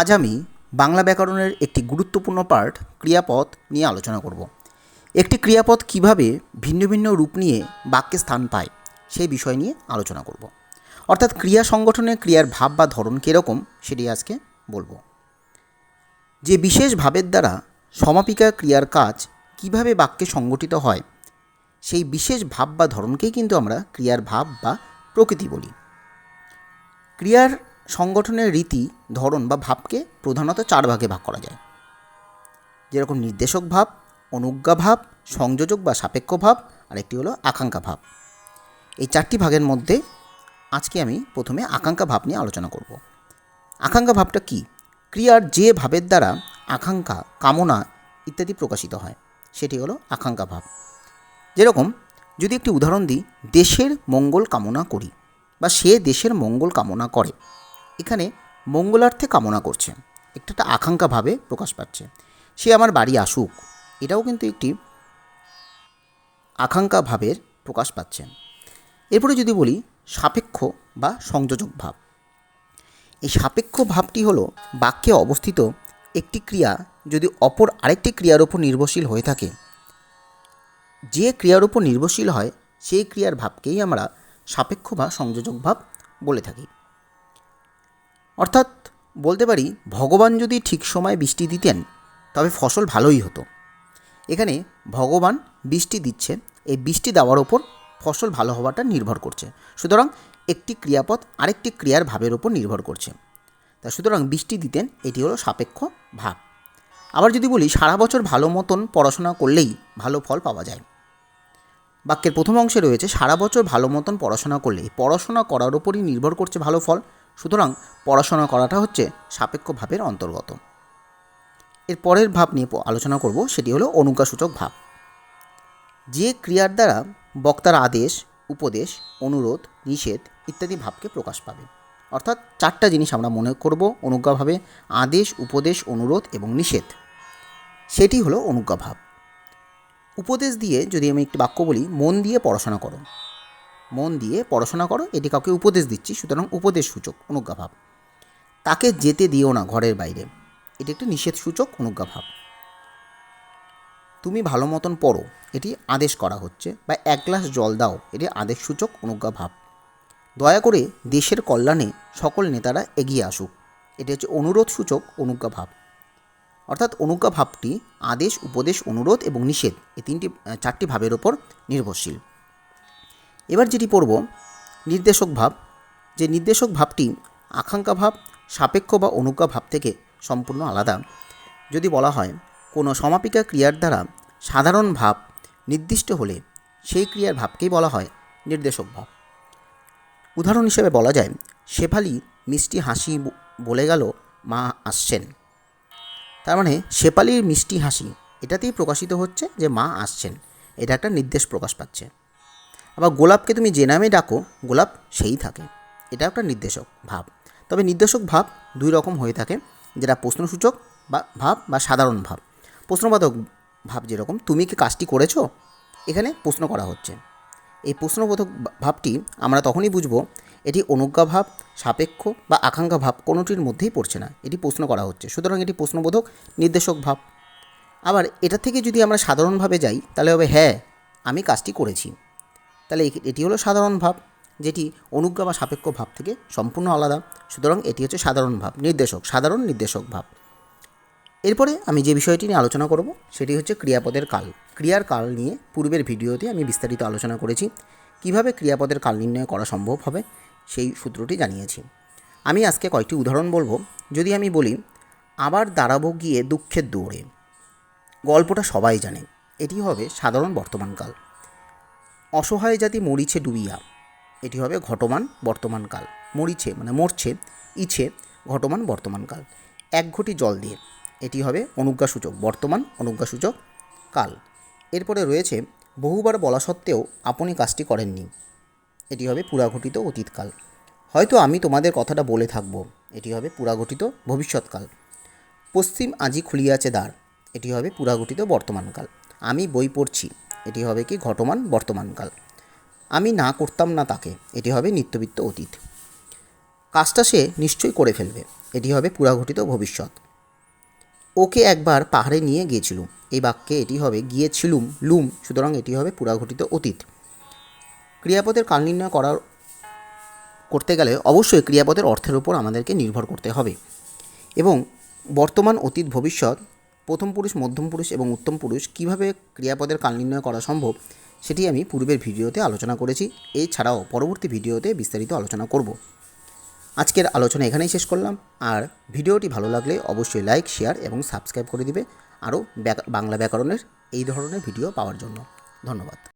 আজ আমি বাংলা ব্যাকরণের একটি গুরুত্বপূর্ণ পার্ট ক্রিয়াপদ নিয়ে আলোচনা করব। একটি ক্রিয়াপদ কিভাবে ভিন্ন ভিন্ন রূপ নিয়ে বাক্যে স্থান পায় সেই বিষয় নিয়ে আলোচনা করব। অর্থাৎ ক্রিয়া সংগঠনে ক্রিয়ার ভাব বা ধরন কীরকম সেটি আজকে বলবো। যে বিশেষ ভাবের দ্বারা সমাপিকা ক্রিয়ার কাজ কিভাবে বাক্যে সংগঠিত হয় সেই বিশেষ ভাব বা ধরনকেই কিন্তু আমরা ক্রিয়ার ভাব বা প্রকৃতি বলি। ক্রিয়ার সংগঠনের রীতি ধরন বা ভাবকে প্রধানত 4 ভাগে ভাগ করা যায়, যেরকম নির্দেশক ভাব, অনুজ্ঞা ভাব, সংযোজক বা সাপেক্ষ ভাব, আর একটি হলো আকাঙ্ক্ষা ভাব। এই 4টি ভাগের মধ্যে আজকে আমি প্রথমে আকাঙ্ক্ষা ভাব নিয়ে আলোচনা করব। আকাঙ্ক্ষা ভাবটা কি? ক্রিয়ার যে ভাবের দ্বারা আকাঙ্ক্ষা, কামনা ইত্যাদি প্রকাশিত হয় সেটি হলো আকাঙ্ক্ষা ভাব। যেরকম যদি একটি উদাহরণ দিই, দেশের মঙ্গল কামনা করি বা সে দেশের মঙ্গল কামনা করে, এখানে মঙ্গলার্থে কামনা করছে, একটা আকাঙ্ক্ষা ভাবে প্রকাশ পাচ্ছে। সে আমার বাড়ি আসুক, এটাও কিন্তু একটি আকাঙ্ক্ষা ভাবের প্রকাশ পাচ্ছে। এরপরে যদি বলি সাপেক্ষ বা সংযোজক ভাব, এই সাপেক্ষ ভাবটি হলো বাক্যে অবস্থিত একটি ক্রিয়া যদি অপর আরেকটি ক্রিয়ার ওপর নির্ভরশীল হয়ে থাকে, যে ক্রিয়ার ওপর নির্ভরশীল হয় সেই ক্রিয়ার ভাবকেই আমরা সাপেক্ষ বা সংযোজক ভাব বলে থাকি। অর্থাৎ বলতে পারি, ভগবান যদি ঠিক সময়ে বৃষ্টি দিতেন তবে ফসল ভালোই হতো। এখানে ভগবান বৃষ্টি দিচ্ছে, এই বৃষ্টি দেওয়ার ওপর ফসল ভালো হওয়াটা নির্ভর করছে। সুতরাং একটি ক্রিয়াপদ আরেকটি ক্রিয়ার ভাবের ওপর নির্ভর করছে। তা সুতরাং বৃষ্টি দিতেন এটি হলো সাপেক্ষ ভাব। আবার যদি বলি সারা বছর ভালো মতন পড়াশোনা করলেই ভালো ফল পাওয়া যায়, বাক্যের প্রথম অংশে রয়েছে সারা বছর ভালো মতন পড়াশোনা করলেই, পড়াশোনা করার ওপরই নির্ভর করছে ভালো ফল। সুতরাং পড়াশোনা করাটা হচ্ছে সাপেক্ষ ভাবের অন্তর্গত। এর পরের ভাব নিয়ে আলোচনা করব, সেটি হলো অনুজ্ঞাসূচক ভাব। যে ক্রিয়ার দ্বারা বক্তার আদেশ, উপদেশ, অনুরোধ, নিষেধ ইত্যাদি ভাবকে প্রকাশ পাবে। অর্থাৎ 4টা জিনিস আমরা মনে করব অনুজ্ঞাভাবে: আদেশ, উপদেশ, অনুরোধ এবং নিষেধ। সেটি হলো অনুজ্ঞা ভাব। উপদেশ দিয়ে যদি আমি একটি বাক্য বলি, মন দিয়ে পড়াশোনা করো, মন দিয়ে পড়াশোনা করো, এটি কাউকে উপদেশ দিচ্ছি, সুতরাং উপদেশ সূচক অনুজ্ঞা ভাব। তাকে যেতে দিও না ঘরের বাইরে, এটি একটি নিষেধ সূচক অনুজ্ঞা ভাব। তুমি ভালো মতন পড়ো, এটি আদেশ করা হচ্ছে, বা 1 গ্লাস জল দাও, এটি আদেশ সূচক অনুজ্ঞা ভাব। দয়া করে দেশের কল্যাণে সকল নেতারা এগিয়ে আসুক, এটি হচ্ছে অনুরোধ সূচক অনুজ্ঞা ভাব। অর্থাৎ অনুজ্ঞা ভাবটি আদেশ, উপদেশ, অনুরোধ এবং নিষেধ এই 4টি ভাবের ওপর নির্ভরশীল। এবার যেটি পড়ব নির্দেশক ভাব। যে নির্দেশক ভাবটি আকাঙ্ক্ষা ভাব, সাপেক্ষ বা অনুজ্ঞা ভাব থেকে সম্পূর্ণ আলাদা। যদি বলা হয় কোনো সমাপিকা ক্রিয়ার দ্বারা সাধারণ ভাব নির্দিষ্ট হলে সেই ক্রিয়ার ভাবকেই বলা হয় নির্দেশক ভাব। উদাহরণ হিসেবে বলা যায়, শেফালি মিষ্টি হাসি বলে গেল মা আসছেন। তার মানে শেফালির মিষ্টি হাসি এটাতেই প্রকাশিত হচ্ছে যে মা আসছেন, এটা একটা নির্দেশ প্রকাশ পাচ্ছে। আবার গোলাপকে তুমি যে নামে ডাকো গোলাপ সেই থাকে, এটা একটা নির্দেশক ভাব। তবে নির্দেশক ভাব 2 রকম হয়ে থাকে, যেটা প্রশ্নসূচক বা ভাব বা সাধারণ ভাব। প্রশ্নবোধক ভাব যেরকম তুমি কি কাজটি করেছো, এখানে প্রশ্ন করা হচ্ছে। এই প্রশ্নবোধক ভাবটি আমরা তখনই বুঝবো এটি অনুজ্ঞা ভাব, সাপেক্ষ বা আকাঙ্ক্ষা ভাব কোনোটির মধ্যেই পড়ছে না, এটি প্রশ্ন করা হচ্ছে, সুতরাং এটি প্রশ্নবোধক নির্দেশক ভাব। আবার এটা থেকে যদি আমরা সাধারণভাবে যাই তাহলে হবে হ্যাঁ আমি কাজটি করেছি, তাহলে এটি হলো সাধারণ ভাব, যেটি অনুজ্ঞা বা সাপেক্ষ ভাব থেকে সম্পূর্ণ আলাদা। সুতরাং এটি হচ্ছে সাধারণ ভাব, নির্দেশক, সাধারণ নির্দেশক ভাব। এরপরে আমি যে বিষয়টি নিয়ে আলোচনা করব সেটি হচ্ছে ক্রিয়াপদের কাল। ক্রিয়ার কাল নিয়ে পূর্বের ভিডিওতে আমি বিস্তারিত আলোচনা করেছি, কিভাবে ক্রিয়াপদের কাল নির্ণয় করা সম্ভব হবে সেই সূত্রটি জানিয়েছি। আমি আজকে কয়েকটি উদাহরণ বলবো। যদি আমি বলি আবার দাঁড়াবো গিয়ে দুঃখের দৌড়ে, গল্পটা সবাই জানে, এটি হবে সাধারণ বর্তমানকাল। অসহায় জাতি মরিছে ডুবিয়া, এটি হবে ঘটমান বর্তমানকাল। মরিছে মানে মরছে, ইছে ঘটমান বর্তমানকাল। 1 ঘটি জল দিয়ে, এটি হবে অনুজ্ঞাসূচক বর্তমান অনুজ্ঞাসূচক কাল। এরপরে রয়েছে বহুবার বলা সত্ত্বেও আপনি কাজটি করেননি, এটি হবে পুরাঘটিত অতীতকাল। হয়তো আমি তোমাদের কথাটা বলে থাকবো, এটি হবে পুরাঘটিত ভবিষ্যৎকাল। পশ্চিম আজি খুলিয়াছে দ্বার, এটি হবে পুরাঘটিত বর্তমানকাল। আমি বই পড়ছি, এটি হবে কি ঘটমান বর্তমানকাল। আমি না করতাম না তাকে, এটি হবে নিত্যবৃত্ত অতীত। কাজটা সে নিশ্চয়ই করে ফেলবে, এটি হবে পুরাঘটিত ভবিষ্যৎ। ওকে একবার পাহাড়ে নিয়ে গিয়েছিলুম, এই বাক্যে এটি হবে গিয়েছিলুম লুম, সুতরাং এটি হবে পুরাঘটিত অতীত। ক্রিয়াপদের কাল নির্ণয় করতে গেলে অবশ্যই ক্রিয়াপদের অর্থের উপর আমাদেরকে নির্ভর করতে হবে এবং বর্তমান, অতীত, ভবিষ্যৎ, প্রথম পুরুষ, মধ্যম পুরুষ এবং উত্তম পুরুষ কীভাবে ক্রিয়াপদের কাল নির্ণয় করা সম্ভব সেটি আমি পূর্বের ভিডিওতে আলোচনা করেছি। এছাড়াও পরবর্তী ভিডিওতে বিস্তারিত আলোচনা করব। আজকের আলোচনা এখানেই শেষ করলাম। আর ভিডিওটি ভালো লাগলে অবশ্যই লাইক, শেয়ার এবং সাবস্ক্রাইব করে দিবে আরও বাংলা ব্যাকরণের এই ধরনের ভিডিও পাওয়ার জন্য। ধন্যবাদ।